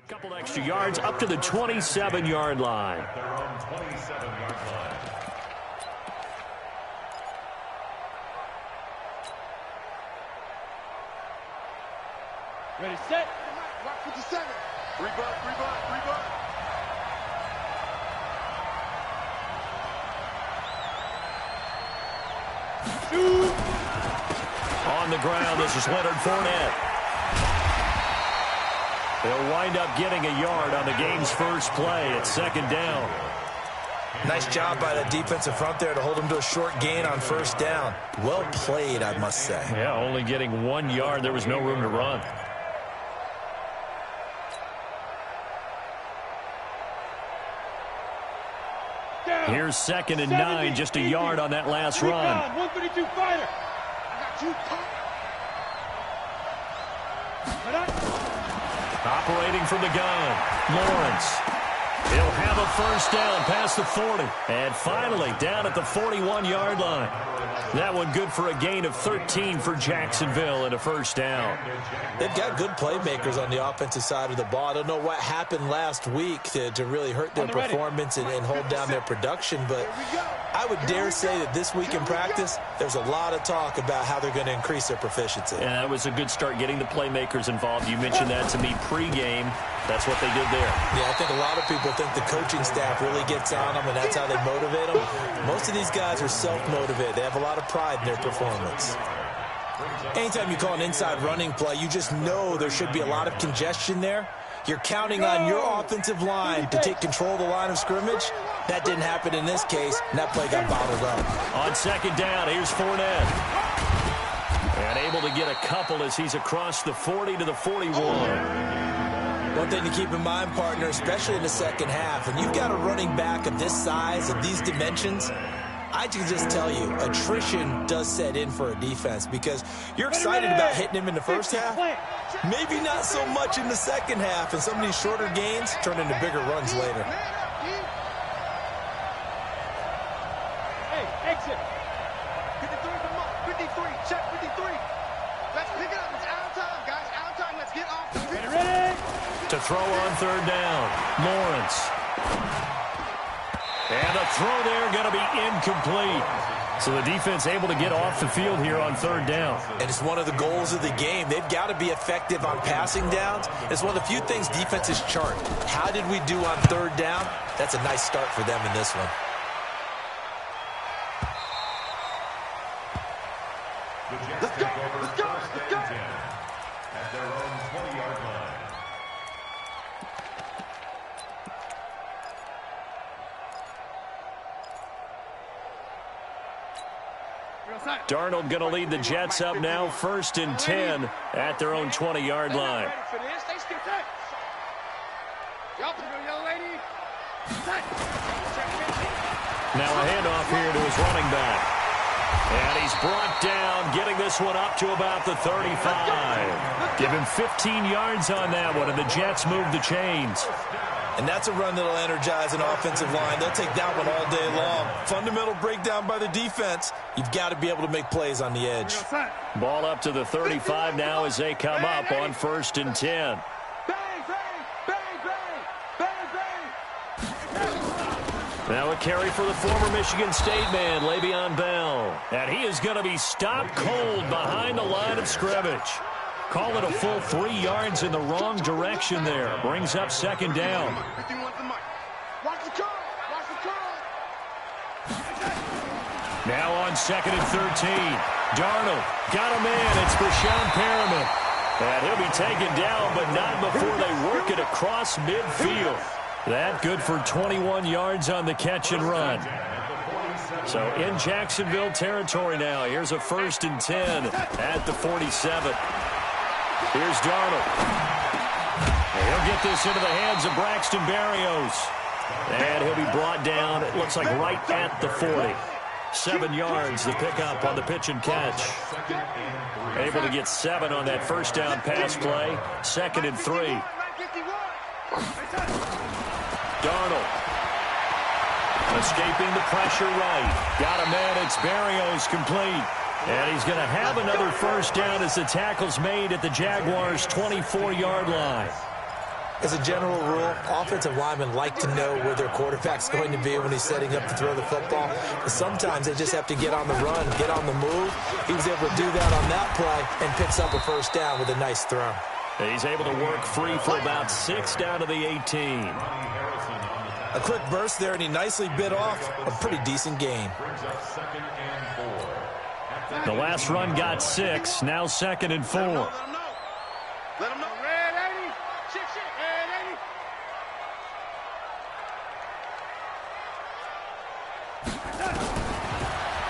Couple extra yards up to the 27-yard line. Their own 27-yard line. Ready, set. Rock 57. Rebuck. Shoot. On the ground, this is Leonard Fournette. They'll wind up getting a yard on the game's first play at second down. Nice job by the defensive front there to hold them to a short gain on first down. Well played, I must say. Yeah, only getting 1 yard. There was no room to run. Here's 2nd and 9, just a yard on that last run. 132 fighter. I got you. Operating from the gun, Lawrence. He'll have a first down past the 40. And finally, down at the 41-yard line. That one good for a gain of 13 for Jacksonville and a first down. They've got good playmakers on the offensive side of the ball. I don't know what happened last week to really hurt their performance and hold down their production, but I would dare say that this week in practice, there's a lot of talk about how they're going to increase their proficiency. And that was a good start getting the playmakers involved. You mentioned that to me pregame. That's what they did there. Yeah, I think a lot of people think the coaching staff really gets on them, and that's how they motivate them. Most of these guys are self-motivated. They have a lot of pride in their performance. Anytime you call an inside running play, you just know there should be a lot of congestion there. You're counting on your offensive line to take control of the line of scrimmage. That didn't happen in this case, and that play got bottled up. On second down, here's Fournette. And able to get a couple as he's across the 40 to the 41. One thing to keep in mind, partner, especially in the second half, when you've got a running back of this size, of these dimensions, I can just tell you, attrition does set in for a defense because you're excited about hitting him in the first half. Maybe not so much in the second half, and some of these shorter gains turn into bigger runs later. Hey, exit. 53, come on. 53, check 53. Let's pick it up. It's out of time, guys. Out of time. Let's get off the field. Ready? To throw on third down, Lawrence. And the throw there going to be incomplete. So the defense able to get off the field here on third down. And it's one of the goals of the game. They've got to be effective on passing downs. It's one of the few things defenses chart. How did we do on third down? That's a nice start for them in this one. Let's go. Let's go. Let's go. At their own 20-yard line. Darnold going to lead the Jets up now, 1st and 10 at their own 20-yard line. Now a handoff here to his running back. And he's brought down, getting this one up to about the 35. Give him 15 yards on that one, and the Jets move the chains. And that's a run that'll energize an offensive line. They'll take that one all day long. Fundamental breakdown by the defense. You've got to be able to make plays on the edge. Ball up to the 35 now as they come up on 1st and 10. Now a carry for the former Michigan State man, Le'Veon Bell. And he is going to be stopped cold behind the line of scrimmage. Call it a full 3 yards in the wrong direction there. Brings up second down. Now on 2nd and 13. Darnold got a man. It's Brashon Perriman. And he'll be taken down, but not before they work it across midfield. That good for 21 yards on the catch and run. So in Jacksonville territory now. Here's a 1st and 10 at the 47. Here's Darnold. And he'll get this into the hands of Braxton Berrios. And he'll be brought down, it looks like right at the 40. 7 yards, the pickup on the pitch and catch. Able to get 7 on that first down pass play. 2nd and 3. Darnold. Escaping the pressure right. Got a man, it's Berrios complete. And he's going to have another first down as the tackle's made at the Jaguars' 24-yard line. As a general rule, offensive linemen like to know where their quarterback's going to be when he's setting up to throw the football. But sometimes they just have to get on the run, get on the move. He was able to do that on that play and picks up a first down with a nice throw. He's able to work free for about 6 down to the 18. A quick burst there, and he nicely bit off a pretty decent gain. The last run got 6, now 2nd and 4. Let him know. Red 80. Shit. Red 80.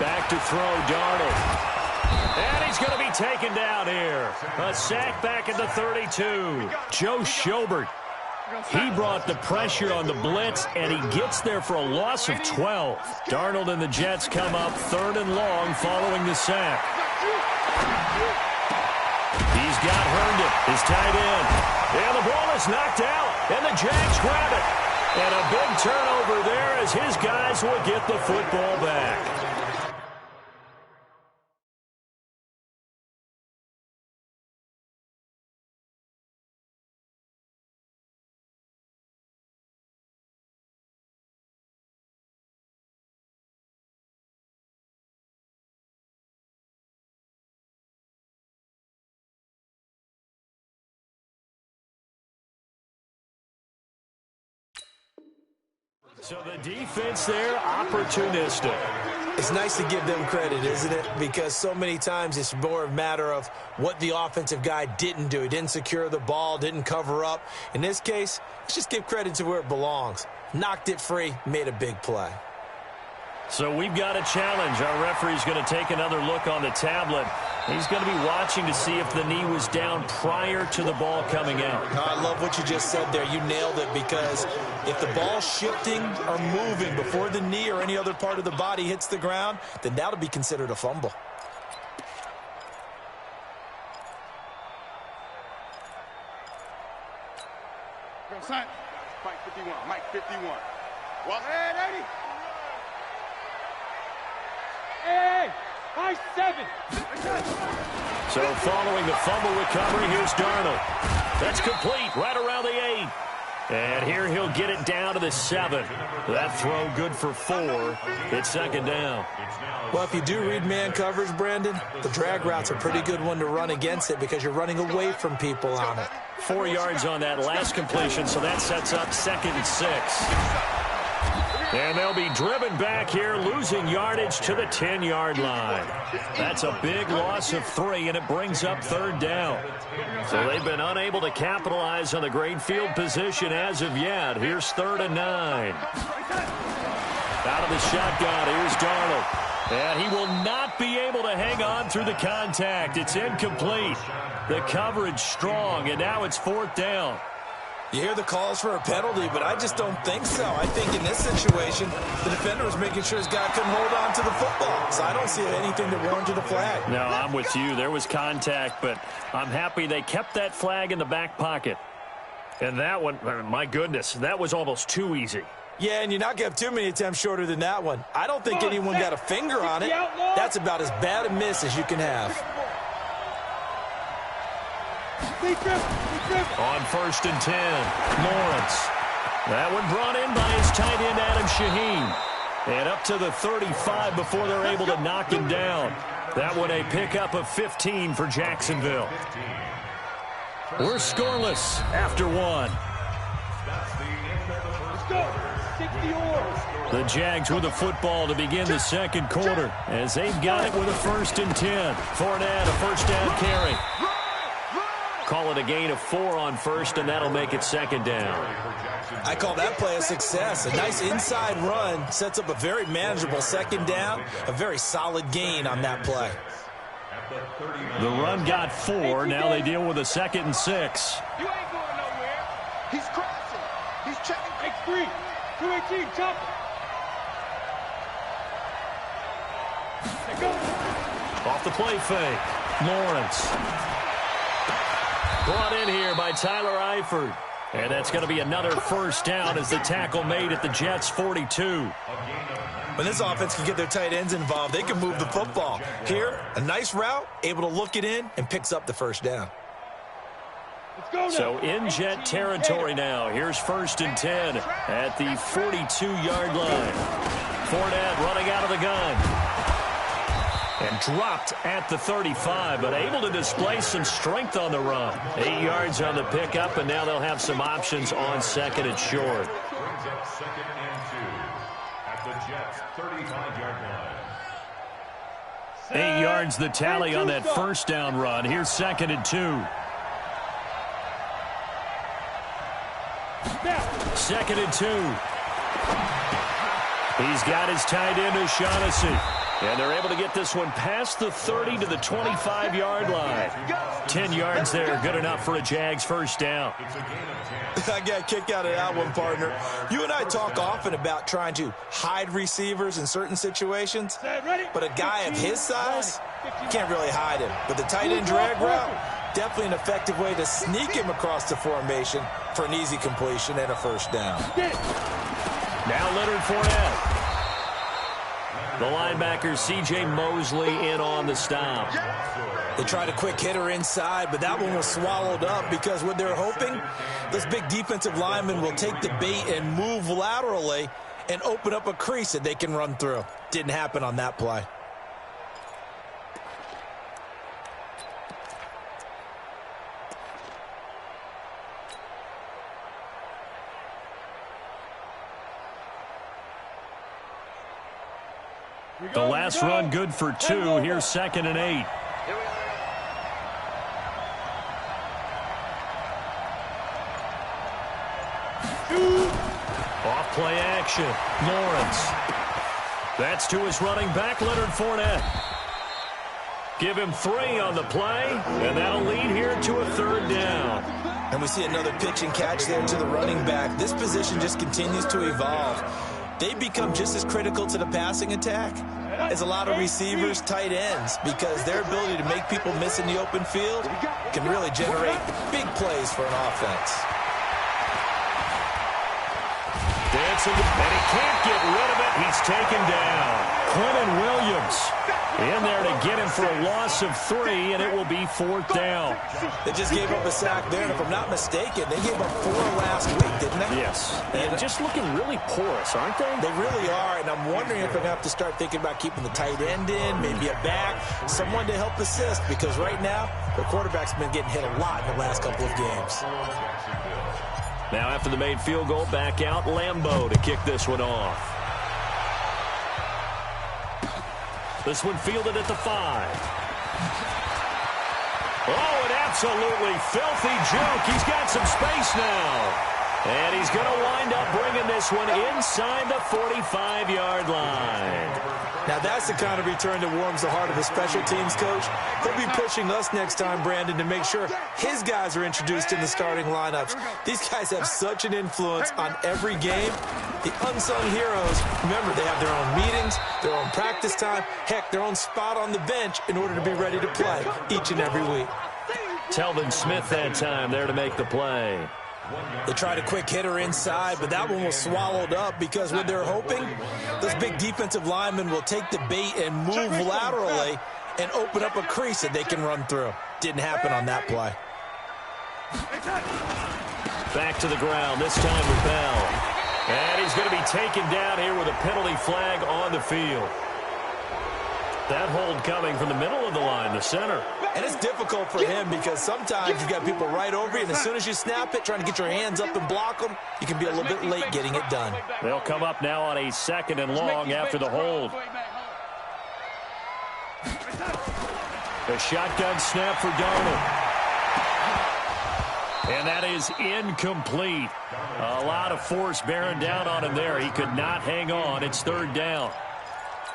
Back to throw, Darnold. And he's going to be taken down here. A sack back at the 32. Joe Schobert. He brought the pressure on the blitz, and he gets there for a loss of 12. Darnold and the Jets come up 3rd and long following the sack. He's got Herndon, his tight end. And the ball is knocked out, and the Jags grab it. And a big turnover there as his guys will get the football back. So the defense there, opportunistic. It's nice to give them credit, isn't it? Because so many times it's more a matter of what the offensive guy didn't do. He didn't secure the ball, didn't cover up. In this case, let's just give credit to where it belongs. Knocked it free, made a big play. So we've got a challenge. Our referee's going to take another look on the tablet. He's going to be watching to see if the knee was down prior to the ball coming out. I love what you just said there. You nailed it, because if the ball's shifting or moving before the knee or any other part of the body hits the ground, then that'll be considered a fumble. Mike 51. Red 80. Hey, high 7. So following the fumble recovery, here's Darnold. That's complete right around the 8. And here he'll get it down to the 7. That throw good for 4. It's 2nd down. Well, if you do read man coverage, Brandon, the drag route's a pretty good one to run against it because you're running away from people on it. 4 yards on that last completion, so that sets up 2nd and 6. And they'll be driven back here, losing yardage to the 10-yard line. That's a big loss of 3, and it brings up 3rd down. So they've been unable to capitalize on the great field position as of yet. Here's 3rd and 9. Out of the shotgun, here's Darnold. And he will not be able to hang on through the contact. It's incomplete. The coverage strong, and now it's 4th down. You hear the calls for a penalty, but I just don't think so. I think in this situation, the defender was making sure his guy couldn't hold on to the football. So I don't see anything that warranted a flag. No, I'm with you. There was contact, but I'm happy they kept that flag in the back pocket. And that one, my goodness, that was almost too easy. Yeah, and you're not going to have too many attempts shorter than that one. I don't think anyone got a finger on it. That's about as bad a miss as you can have. On 1st and 10, Lawrence. That one brought in by his tight end, Adam Shaheen. And up to the 35 before they're able to knock him down. That one a pickup of 15 for Jacksonville. We're scoreless after 1. Let's go. 60 The Jags with the football to begin the 2nd quarter as they've got it with a 1st and 10. Fournette, a first down carry. Call it a gain of 4 on 1st, and that'll make it 2nd down. I call that play a success. A nice inside run sets up a very manageable 2nd down, a very solid gain on that play. The run got 4. Now they deal with a 2nd and 6. You ain't going nowhere. He's crossing. He's checking. X3. 218. Chop. Off the play fake. Lawrence. Brought in here by Tyler Eifert. And that's going to be another first down as the tackle made at the Jets' 42. When this offense can get their tight ends involved, they can move the football. Here, a nice route, able to look it in, and picks up the first down. So in jet territory now. Here's 1st and 10 at the 42-yard line. Fournette running out of the gun. And dropped at the 35, but able to display some strength on the run. 8 yards on the pickup, and now they'll have some options on 2nd and short. Brings up 2nd and 2 at the Jets' 35-yard line. 8 yards the tally on that 1st down run. Here's 2nd and 2. 2nd and 2. He's got his tight end O'Shaughnessy. And they're able to get this one past the 30 to the 25-yard line. 10 yards there, good enough for a Jags 1st down. I got a kick out of that one, partner. You and I talk often about trying to hide receivers in certain situations, but a guy of his size, you can't really hide him. But the tight end drag route, definitely an effective way to sneak him across the formation for an easy completion and a 1st down. Now Leonard Fournette. The linebacker, C.J. Mosley, in on the stop. They tried a quick hitter inside, but that one was swallowed up because what they're hoping, those big defensive linemen will take the bait and move laterally and open up a crease that they can run through. Didn't happen on that play. The last run good for 2. Here's 2nd and 8. Off play action. Lawrence. That's to his running back, Leonard Fournette. Give him 3 on the play, and that'll lead here to a 3rd down. And we see another pitch and catch there to the running back. This position just continues to evolve. They become just as critical to the passing attack as a lot of receivers, tight ends, because their ability to make people miss in the open field can really generate big plays for an offense. Dancing, and he can't get rid of it. He's taken down. Quentin Williams in there to get him for a loss of 3, and it will be 4th down. They just gave up a sack there, and if I'm not mistaken, they gave up 4 last week, didn't they? Yes. And just looking really porous, aren't they? They really are, and I'm wondering if they're going to have to start thinking about keeping the tight end in, maybe a back, someone to help assist, because right now, the quarterback's been getting hit a lot in the last couple of games. Now after the made field goal, back out Lambeau to kick this one off. This one fielded at the 5. Oh, an absolutely filthy juke. He's got some space now. And he's going to wind up bringing this one inside the 45-yard line. Now that's the kind of return that warms the heart of a special teams coach. He'll be pushing us next time, Brandon, to make sure his guys are introduced in the starting lineups. These guys have such an influence on every game. The unsung heroes, remember, they have their own meetings, their own practice time, heck, their own spot on the bench in order to be ready to play each and every week. Telvin Smith that time there to make the play. They tried a quick hitter inside, but that one was swallowed up because what they're hoping, those big defensive linemen will take the bait and move laterally and open up a crease that they can run through. Didn't happen on that play. Back to the ground, this time with Bell. And he's going to be taken down here with a penalty flag on the field. That hold coming from the middle of the line, the center. And it's difficult for him because sometimes you've got people right over you, and as soon as you snap it, trying to get your hands up and block them, you can be a little bit late getting it done. They'll come up now on a 2nd and long after the hold. The shotgun snap for Darnold. And that is incomplete. A lot of force bearing down on him there. He could not hang on. It's 3rd down.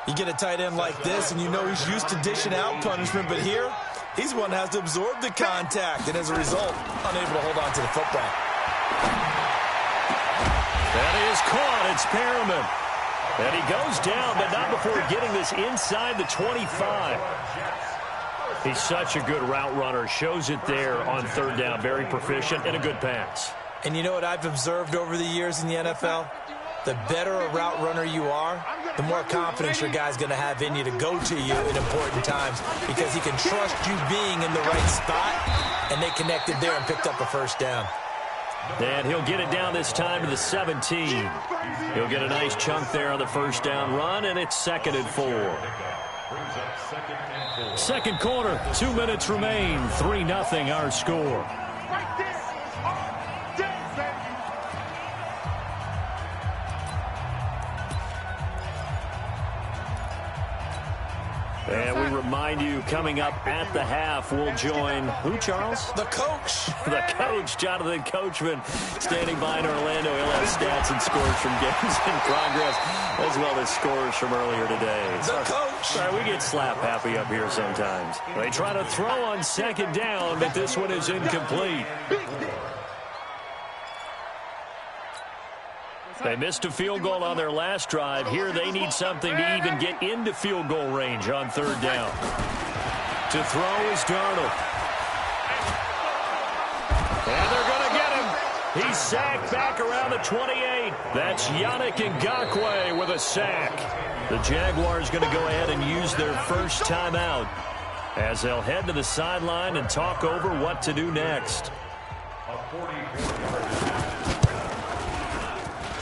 You get a tight end like this, and you know he's used to dishing out punishment, but here, he's one that has to absorb the contact, and as a result, unable to hold on to the football. That is caught. It's Perriman. And he goes down, but not before getting this inside the 25. He's such a good route runner. Shows it there on 3rd down. Very proficient and a good pass. And you know what I've observed over the years in the NFL? The better a route runner you are, the more confidence your guy's going to have in you to go to you in important times because he can trust you being in the right spot and they connected there and picked up a first down. And he'll get it down this time to the 17. He'll get a nice chunk there on the first down run, and it's 2nd and 4. Second quarter, 2 minutes remain. 3-0 our score. And we remind you, coming up at the half, we'll join who, Charles? The coach. The coach, Jonathan Coachman, standing by in Orlando. He'll have stats and scores from games in progress, as well as scores from earlier today. The coach. Sorry, we get slap happy up here sometimes. They try to throw on 2nd down, but this one is incomplete. They missed a field goal on their last drive. Here they need something to even get into field goal range on 3rd down. To throw is Darnold. And they're going to get him. He's sacked back around the 28. That's Yannick Ngakoue with a sack. The Jaguars going to go ahead and use their first timeout as they'll head to the sideline and talk over what to do next.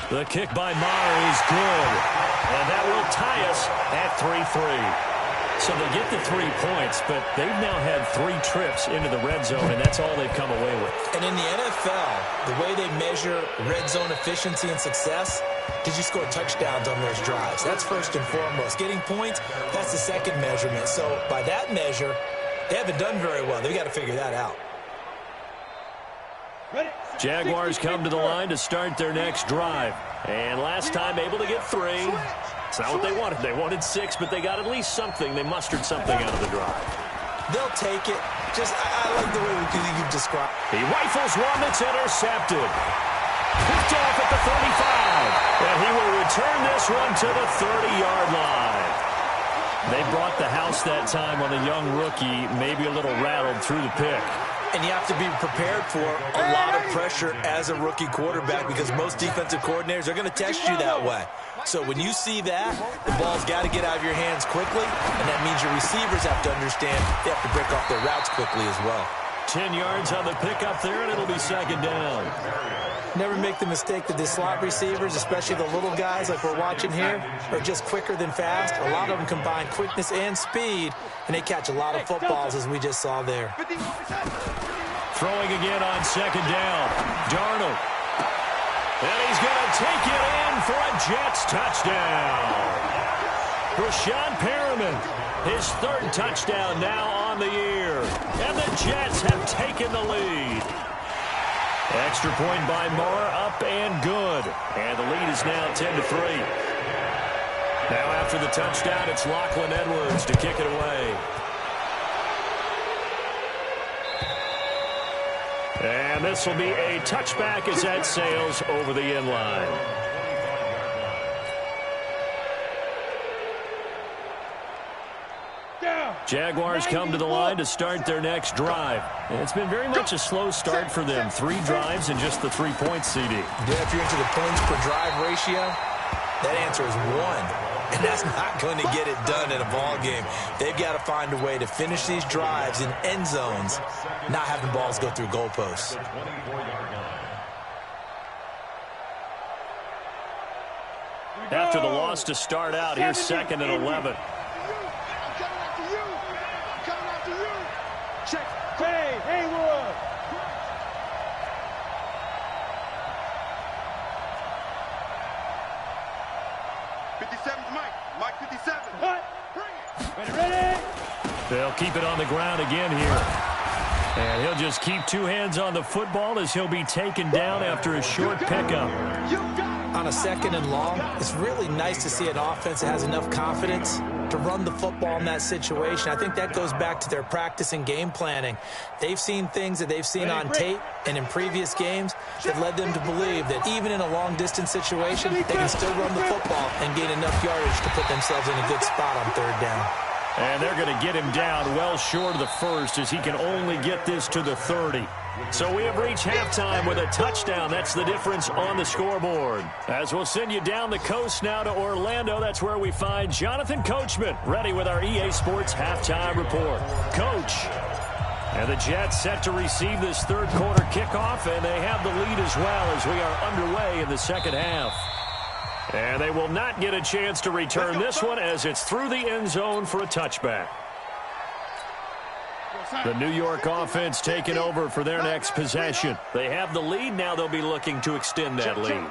The kick by Maher is good. And that will tie us at 3-3. So they get the 3 points, but they've now had 3 trips into the red zone, and that's all they've come away with. And in the NFL, the way they measure red zone efficiency and success, did you score touchdowns on those drives? That's first and foremost. Getting points, that's the second measurement. So by that measure, they haven't done very well. They've got to figure that out. Jaguars come to the line to start their next drive. And last time able to get 3. It's not what they wanted. They wanted 6, but they got at least something. They mustered something out of the drive. They'll take it. I like the way you've described. He rifles one that's intercepted. Picked off at the 35. And he will return this one to the 30-yard line. They brought the house that time on the young rookie, maybe a little rattled through the pick. And you have to be prepared for a lot of pressure as a rookie quarterback because most defensive coordinators are going to test you that way. So when you see that, the ball's got to get out of your hands quickly, and that means your receivers have to understand they have to break off their routes quickly as well. 10 yards on the pickup there, and it'll be 2nd down. Never make the mistake that the slot receivers, especially the little guys like we're watching here, are just quicker than fast. A lot of them combine quickness and speed, and they catch a lot of footballs, as we just saw there. Throwing again on 2nd down. Darnold. And he's going to take it in for a Jets touchdown. Rashawn Perriman, his 3rd touchdown now on the year. And the Jets have taken the lead. Extra point by Maher, up and good. And the lead is now 10-3. Now after the touchdown, it's Lachlan Edwards to kick it away. And this will be a touchback as that sails over the end line. Jaguars come to the line to start their next drive. And it's been very much a slow start for them. 3 drives and just the 3 points, CD. Yeah, if you're into the points per drive ratio, that answer is 1. And that's not going to get it done in a ball game. They've got to find a way to finish these drives in end zones, not having balls go through goalposts. After the loss to start out, here's 2nd and 11. Hey, Haywood! Mike 57. Cut! Ready? They'll keep it on the ground again here. And he'll just keep 2 hands on the football as he'll be taken down after a short pickup. On a 2nd and long, it's really nice to see an offense that has enough confidence to run the football in that situation. I think that goes back to their practice and game planning. They've seen things that they've seen on tape and in previous games that led them to believe that even in a long-distance situation, they can still run the football and gain enough yardage to put themselves in a good spot on 3rd down. And they're going to get him down well short of the 1st as he can only get this to the 30. So we have reached halftime with a touchdown. That's the difference on the scoreboard. As we'll send you down the coast now to Orlando, that's where we find Jonathan Coachman ready with our EA Sports Halftime Report. Coach. And the Jets set to receive this third quarter kickoff, and they have the lead as well as we are underway in the second half. And they will not get a chance to return this one as it's through the end zone for a touchback. The New York offense taking over for their next possession. They have the lead. Now they'll be looking to extend that lead.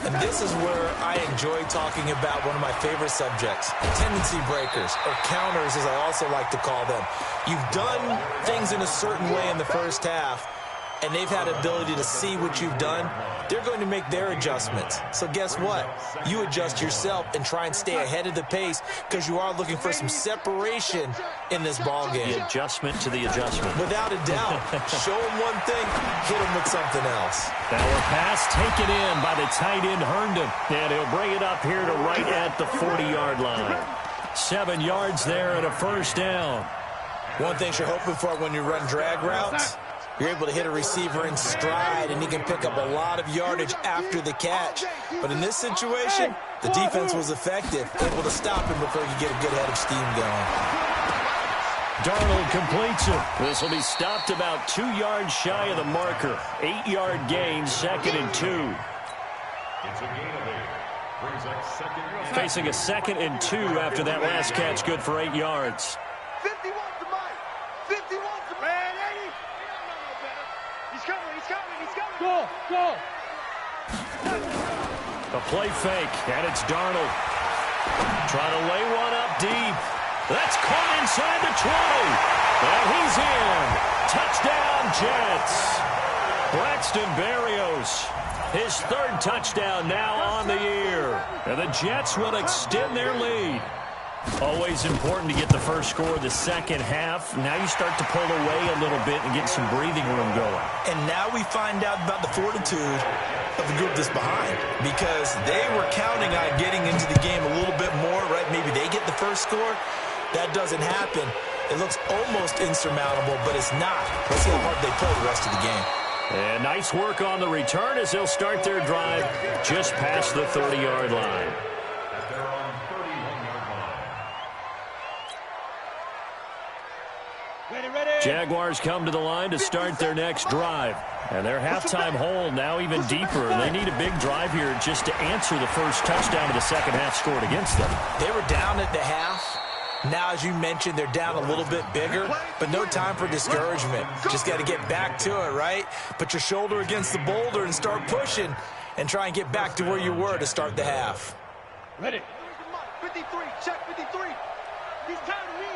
And this is where I enjoy talking about one of my favorite subjects, tendency breakers, or counters as I also like to call them. You've done things in a certain way in the first half, and they've had the ability to see what you've done. They're going to make their adjustments. So guess what? You adjust yourself and try and stay ahead of the pace because you are looking for some separation in this ball game. The adjustment to the adjustment. Without a doubt. Show them one thing, hit them with something else. Now a pass taken in by the tight end Herndon. And he'll bring it up here to right at the 40-yard line. 7 yards there and a first down. One thing you're hoping for when you run drag routes, you're able to hit a receiver in stride, and he can pick up a lot of yardage after the catch. But in this situation, the defense was effective, able to stop him before he could get a good head of steam going. Darnold completes it. This will be stopped about 2 yards shy of the marker. 8-yard gain, 2nd and 2. It's a gain of 8. Brings up second. Facing a 2nd and 2 after that last catch, good for 8 yards. 51 to Mike. 51 to man, 80. He's coming, he's coming, he's coming. Go. A play fake, and it's Darnold. Trying to lay one up deep. That's caught inside the 20. And he's in. Touchdown, Jets. Braxton Berrios, his 3rd touchdown now on the year. And the Jets will extend their lead. Always important to get the first score of the second half. Now you start to pull away a little bit and get some breathing room going. And now we find out about the fortitude of the group that's behind, because they were counting on getting into the game a little bit more, right? Maybe they get the first score. That doesn't happen. It looks almost insurmountable, but it's not. Let's see how hard they play the rest of the game. And nice work on the return as they'll start their drive just past the 30-yard line. Jaguars come to the line to start their next drive. And their halftime hole now even deeper. They need a big drive here just to answer the first touchdown of the second half scored against them. They were down at the half. Now, as you mentioned, they're down a little bit bigger, but no time for discouragement. Just got to get back to it, right? Put your shoulder against the boulder and start pushing and try and get back to where you were to start the half. Ready. 53, check 53. He's tired of me.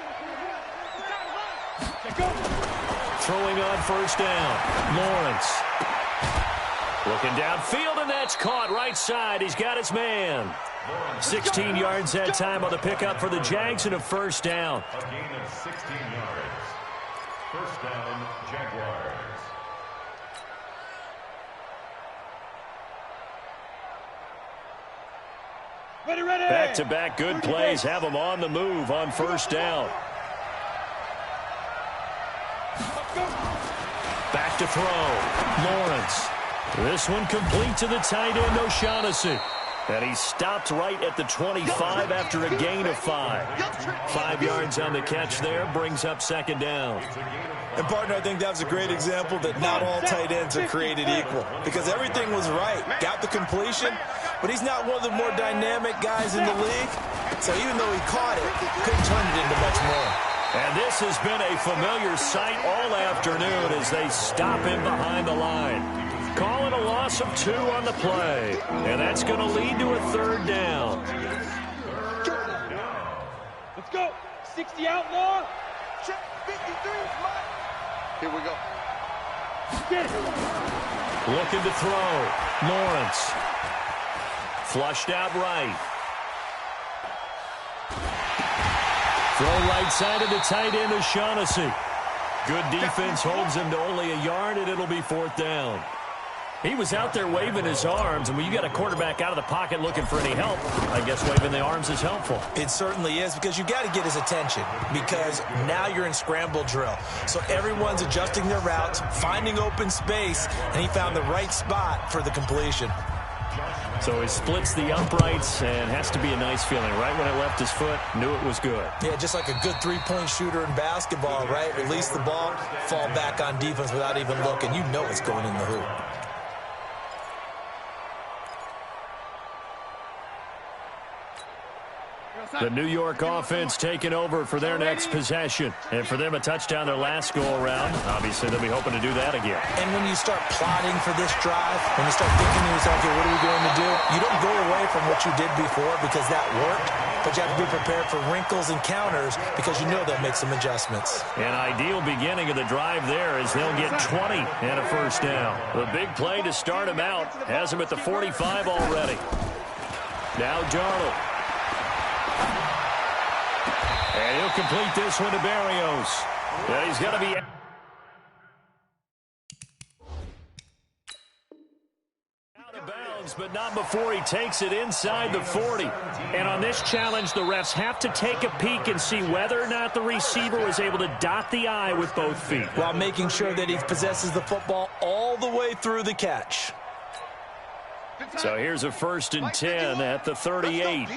Throwing on first down. Lawrence. Looking downfield, and that's caught right side. He's got his man. 16 yards that time on the pickup for the Jags and a first down. A gain of 16 yards. First down, Jaguars. Ready. Back-to-back good plays have them on the move on first down. Back to throw. Lawrence. This one complete to the tight end, O'Shaughnessy. And he stopped right at the 25 after a gain of 5. 5 yards on the catch there, brings up second down. And, partner, I think that was a great example that not all tight ends are created equal, because everything was right. Got the completion, but he's not one of the more dynamic guys in the league. So even though he caught it, couldn't turn it into much more. And this has been a familiar sight all afternoon as they stop him behind the line. Calling a loss of 2 on the play. And that's going to lead to a third down. Let's go. 60 outlaw. Check 53, Mike. Here we go. Get it. Looking to throw. Lawrence. Flushed out right. Throw right side of the tight end, O'Shaughnessy. Good defense holds him to only a yard, and it'll be fourth down. He was out there waving his arms, and when you got a quarterback out of the pocket looking for any help, I guess waving the arms is helpful. It certainly is, because you got to get his attention, because now you're in scramble drill. So everyone's adjusting their routes, finding open space, and he found the right spot for the completion. So he splits the uprights and has to be a nice feeling. Right when it left his foot, knew it was good. Yeah, just like a good three-point shooter in basketball, right? Release the ball, fall back on defense without even looking. You know it's going in the hoop. The New York offense taking over for their next possession. And for them, a touchdown their last go-around. Obviously, they'll be hoping to do that again. And when you start plotting for this drive, when you start thinking to yourself, okay, what are we going to do? You don't go away from what you did before because that worked, but you have to be prepared for wrinkles and counters because you know they'll make some adjustments. An ideal beginning of the drive there as they'll get 20 and a first down. The big play to start him out has him at the 45 already. Now Darnold. And he'll complete this one to Berrios. And he's going to be out of bounds, but not before he takes it inside the 40. And on this challenge, the refs have to take a peek and see whether or not the receiver was able to dot the I with both feet, while making sure that he possesses the football all the way through the catch. So here's a 1st and 10 at the 38.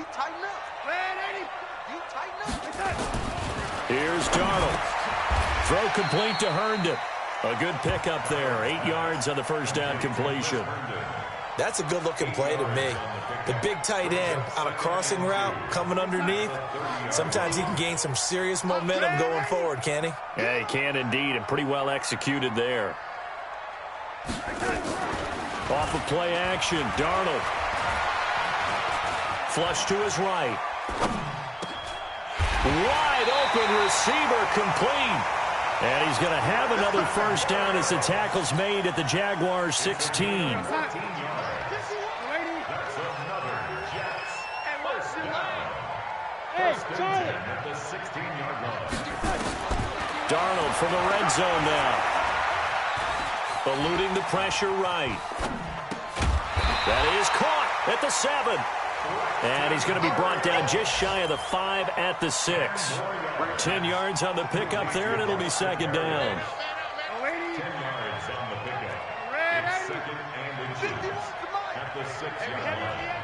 Here's Darnold. Throw complete to Herndon. A good pickup there. 8 yards on the first down completion. That's a good-looking play to me. The big tight end on a crossing route coming underneath. Sometimes he can gain some serious momentum going forward, can't he? Yeah, he can indeed, and pretty well executed there. Off of play action, Darnold. Flush to his right. Wide open receiver complete. And he's going to have another first down as the tackle's made at the Jaguars' 16. Darnold from the red zone now. Eluding the pressure right. That is caught at the 7. And he's going to be brought down just shy of the 5 at the 6. 10 yards on the pickup there, and it'll be second down. 10 yards on the pickup. It's second and inches at the 6-yard line.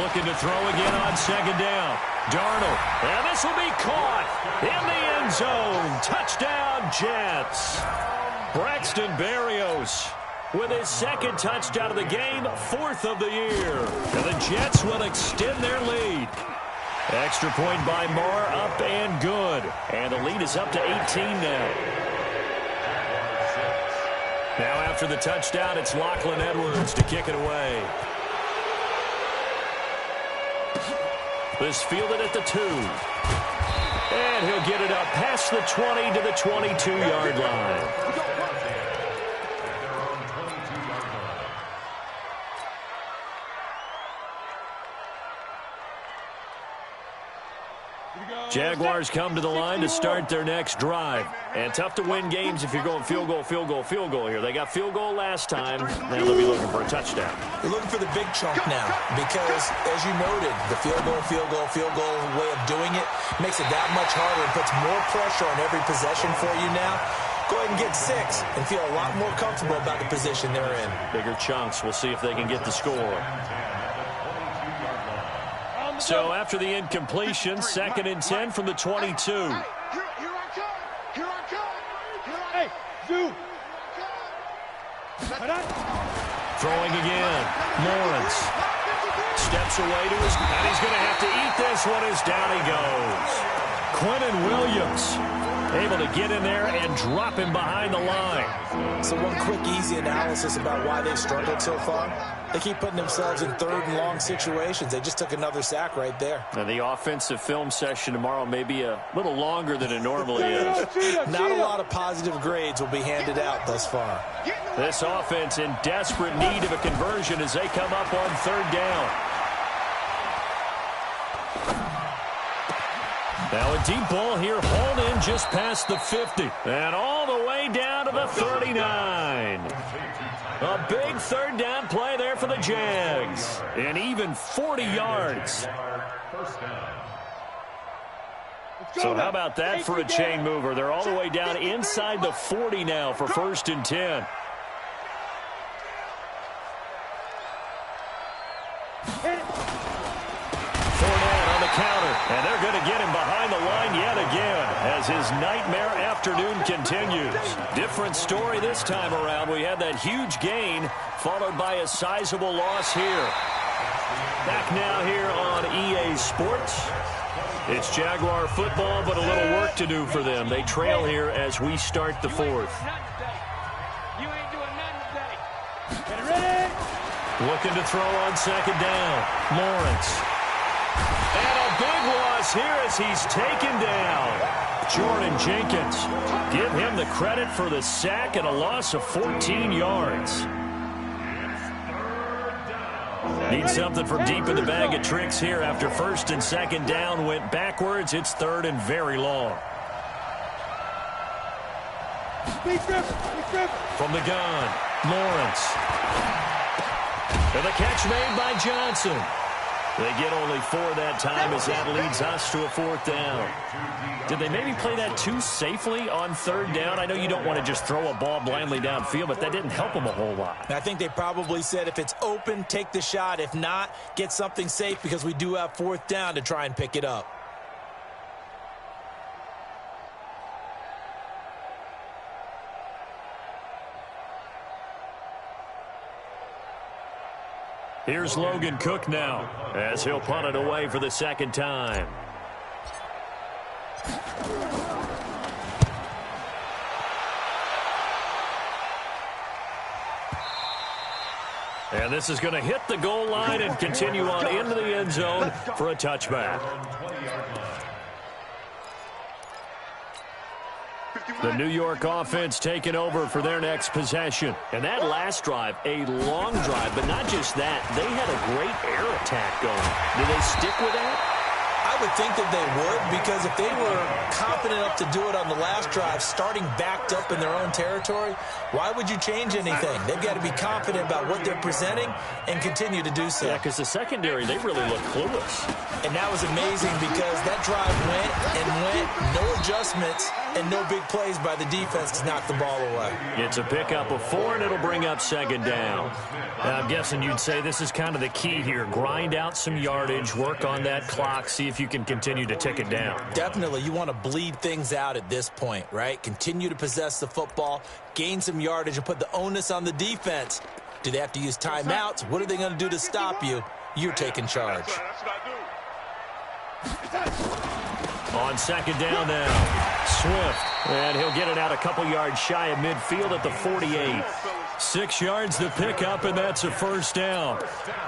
Looking to throw again on second down. Darnold, and this will be caught in the end zone. Touchdown, Jets. Braxton Berrios with his second touchdown of the game, 4th of the year. And the Jets will extend their lead. Extra point by Marr, up and good. And the lead is up to 18 now. Now after the touchdown, it's Lachlan Edwards to kick it away. This fielded at the 2. And he'll get it up past the 20 to the 22-yard line. Jaguars come to the line to start their next drive. And tough to win games if you're going field goal, field goal, field goal here. They got field goal last time. Now they'll be looking for a touchdown. You're looking for the big chunk now because, as you noted, the field goal way of doing it makes it that much harder and puts more pressure on every possession for you now. Go ahead and get 6 and feel a lot more comfortable about the position they're in. Bigger chunks. We'll see if they can get the score. So after the incompletion, 2nd and 10 from the 22. Here I come. Hey, Zoo. Throwing again. Lawrence steps away to his, and he's going to have to eat this one as down he goes. Quentin Williams able to get in there and drop him behind the line. So one quick, easy analysis about why they've struggled so far. They keep putting themselves in 3rd and long situations. They just took another sack right there. And the offensive film session tomorrow may be a little longer than it normally is. Not a lot of positive grades will be handed out thus far. This offense in desperate need of a conversion as they come up on 3rd down. Now a deep ball here, hauled in just past the 50. And all the way down to the 39. A big 3rd down play there for the Jags. And even 40 yards. So how about that for a chain mover? They're all the way down inside the 40 now for 1st and 10. counter, and they're going to get him behind the line yet again as his nightmare afternoon continues. Different story this time around. We had that huge gain followed by a sizable loss here. Back now here on EA Sports. It's Jaguar football, but a little work to do for them. They trail here as we start the fourth. Looking to throw on second down. Lawrence. And a big loss here as he's taken down. Jordan Jenkins. Give him the credit for the sack and a loss of 14 yards. Need something from deep in the bag of tricks here after first and second down went backwards. It's third and very long. From the gun, Lawrence. And the catch made by Johnson. They get only 4 that time as that leads us to a fourth down. Did they maybe play that too safely on third down? I know you don't want to just throw a ball blindly downfield, but that didn't help them a whole lot. I think they probably said if it's open, take the shot. If not, get something safe because we do have fourth down to try and pick it up. Here's Logan Cook now as he'll punt it away for the second time. And this is going to hit the goal line and continue on into the end zone for a touchback. The New York offense taking over for their next possession. And that last drive, a long drive, but not just that. They had a great air attack going. Do they stick with that? I would think that they would, because if they were confident enough to do it on the last drive, starting backed up in their own territory, why would you change anything? They've got to be confident about what they're presenting and continue to do so. Yeah, because the secondary, they really look clueless. And that was amazing because that drive went and went, no adjustments, and no big plays by the defense to knock the ball away. It's a pickup of 4, and it'll bring up second down. Now, I'm guessing you'd say this is kind of the key here. Grind out some yardage, work on that clock, see if you can continue to tick it down. Definitely. You want to bleed things out at this point, right? Continue to possess the football, gain some yardage, and put the onus on the defense. Do they have to use timeouts? What are they going to do to stop you? You're taking charge. On second down now, Swift, and he'll get it out a couple yards shy of midfield at the 48. 6 yards to pick up, and that's a first down.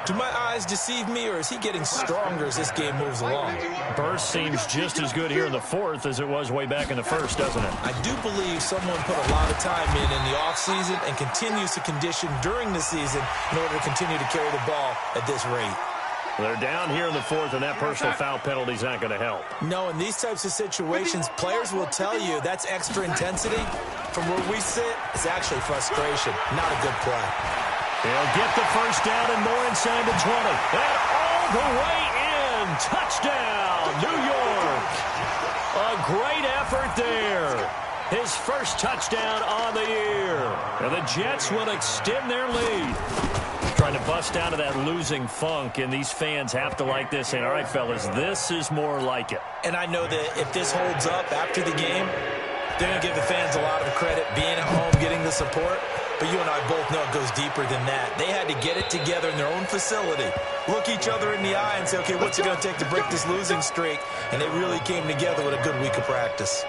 Do my eyes deceive me, or is he getting stronger as this game moves along? Burst seems just as good here in the fourth as it was way back in the first, doesn't it? I do believe someone put a lot of time in the offseason and continues to condition during the season in order to continue to carry the ball at this rate. They're down here in the fourth, and that personal foul penalty is not going to help. No, in these types of situations, players will tell you that's extra intensity. From where we sit, it's actually frustration, not a good play. They'll get the first down and more inside the 20. And all the way in. Touchdown, New York. A great effort there. His first touchdown on the year. And the Jets will extend their lead. Trying to bust out of that losing funk, and these fans have to like this. And all right, fellas, this is more like it. And I know that if this holds up after the game, they're going to give the fans a lot of credit, being at home, getting the support. But you and I both know it goes deeper than that. They had to get it together in their own facility, look each other in the eye and say, okay, what's it going to take to break this losing streak? And they really came together with a good week of practice.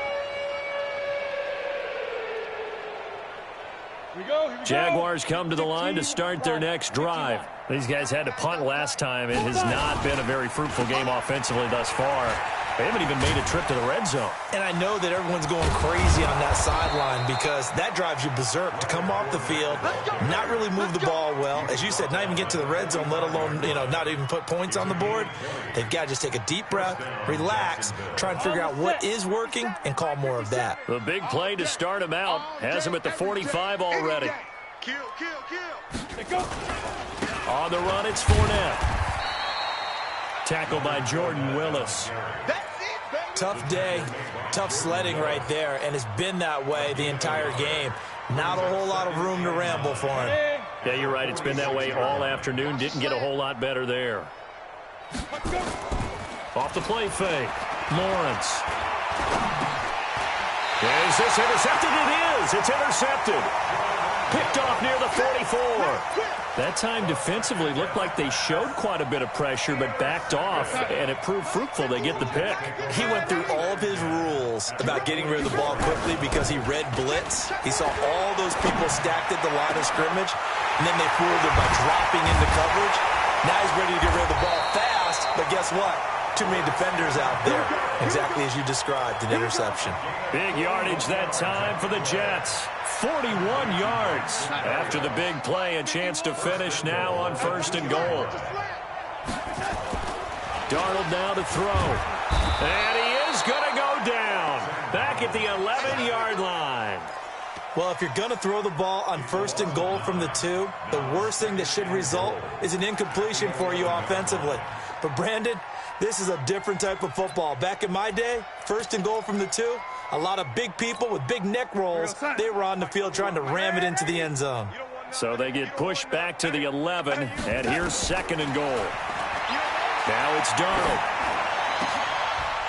Jaguars come to the line to start their next drive. These guys had to punt last time. It has not been a very fruitful game offensively thus far. They haven't even made a trip to the red zone. And I know that everyone's going crazy on that sideline because that drives you berserk to come off the field, not really move the ball well. As you said, not even get to the red zone, let alone, not even put points on the board. They've got to just take a deep breath, relax, try and figure out what is working and call more of that. The big play to start him out has him at the 45 already. Kill. On the run, it's Fournette. Tackled by Jordan Willis. Tough day, tough sledding right there, and it's been that way the entire game. Not a whole lot of room to ramble for him. Yeah, you're right. It's been that way all afternoon. Didn't get a whole lot better there. Off the play fake. Lawrence. Is this intercepted? It is. It's intercepted. Picked off near the 44. That time defensively looked like they showed quite a bit of pressure but backed off, and it proved fruitful. They get the pick. He went through all of his rules about getting rid of the ball quickly because he read blitz. He saw all those people stacked at the line of scrimmage, and then they fooled him by dropping into coverage. Now he's ready to get rid of the ball fast, but guess what? Too many defenders out there. Exactly as you described, an interception. Big yardage that time for the Jets. 41 yards. After the big play, a chance to finish now on 1st and goal. Darnold now to throw. And he is going to go down. Back at the 11-yard line. Well, if you're going to throw the ball on 1st and goal from the 2, the worst thing that should result is an incompletion for you offensively. But, Brandon, this is a different type of football. Back in my day, 1st and goal from the 2, a lot of big people with big neck rolls, they were on the field trying to ram it into the end zone. So they get pushed back to the 11, and here's 2nd and goal. Now it's Darnold.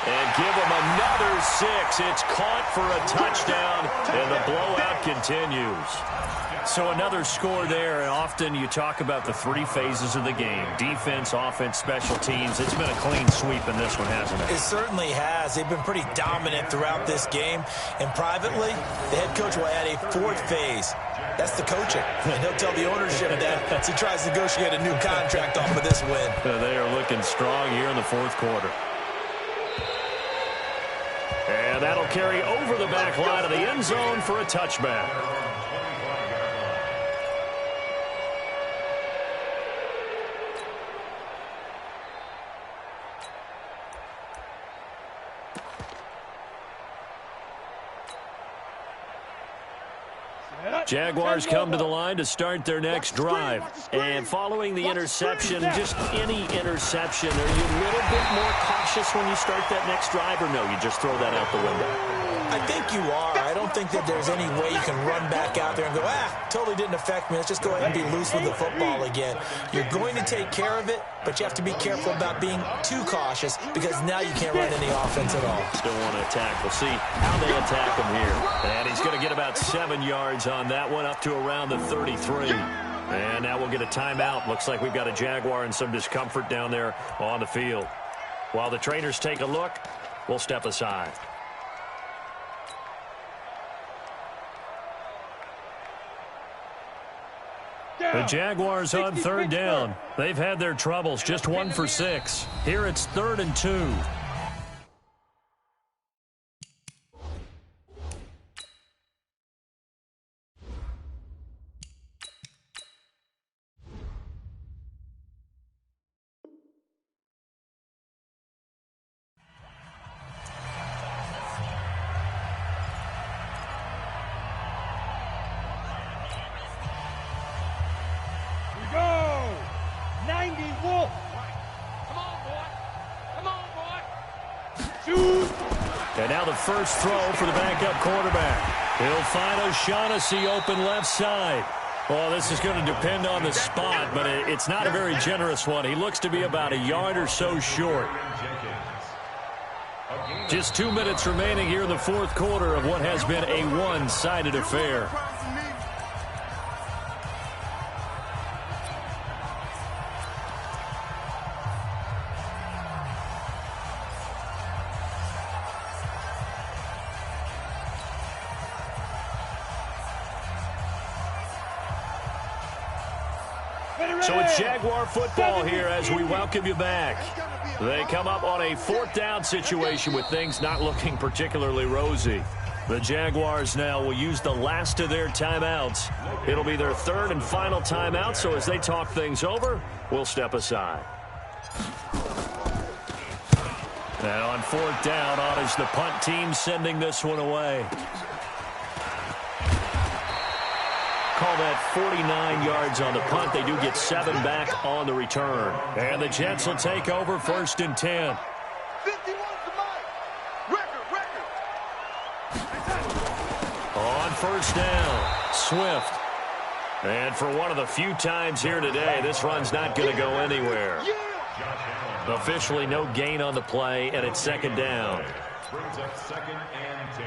And give him another 6. It's caught for a touchdown, and the blowout continues. So another score there, and often you talk about the 3 phases of the game. Defense, offense, special teams. It's been a clean sweep in this one, hasn't it? It certainly has. They've been pretty dominant throughout this game. And privately, the head coach will add a 4th phase. That's the coaching. And he'll tell the ownership that as he tries to negotiate a new contract off of this win. They are looking strong here in the 4th quarter. And that'll carry over the back line of the end zone for a touchback. Jaguars come to the line to start their next drive. And following the interception, just any interception, are you a little bit more cautious when you start that next drive, or no, you just throw that out the window? I think you are. I don't think that there's any way you can run back out there and go, totally didn't affect me. Let's just go ahead and be loose with the football again. You're going to take care of it, but you have to be careful about being too cautious because now you can't run any offense at all. Still want to attack. We'll see how they attack him here. And he's going to get about 7 yards on that one, up to around the 33. And now we'll get a timeout. Looks like we've got a Jaguar and some discomfort down there on the field. While the trainers take a look, we'll step aside. The Jaguars on 3rd down. They've had their troubles, just 1 for 6. Here it's 3rd and 2. And now the first throw for the backup quarterback. He'll find O'Shaughnessy open left side. Well, this is going to depend on the spot, but it's not a very generous one. He looks to be about a yard or so short. Just 2 minutes remaining here in the 4th quarter of what has been a one-sided affair. So it's Jaguar football here as we welcome you back. They come up on a 4th down situation with things not looking particularly rosy. The Jaguars now will use the last of their timeouts. It'll be their 3rd and final timeout, so as they talk things over, we'll step aside. And on 4th down, on is the punt team sending this one away. Call that 49 yards on the punt. They do get 7 back on the return. And the Jets will take over 1st and 10. 51 to Mike. Record. On 1st down, Swift. And for one of the few times here today, this run's not going to go anywhere. Officially no gain on the play, and it's second down. Brings up 2nd and 10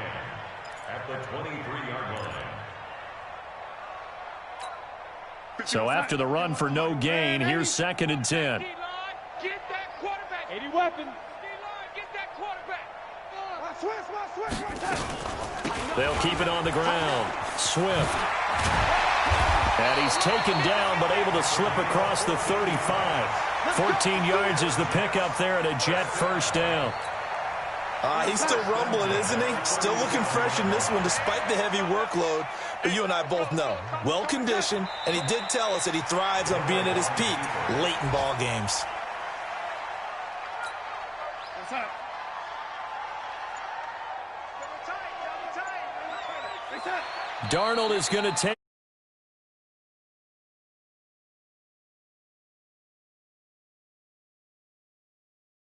at the 23-yard line. So after the run for no gain, here's 2nd and 10. Get that quarterback. 80 weapon. Get that quarterback. They'll keep it on the ground. Swift. And he's taken down, but able to slip across the 35. 14 yards is the pickup there, and a Jet first down. He's still rumbling, isn't he? Still looking fresh in this one despite the heavy workload. But you and I both know, well-conditioned, and he did tell us that he thrives on being at his peak late in ball games. Darnold is going to take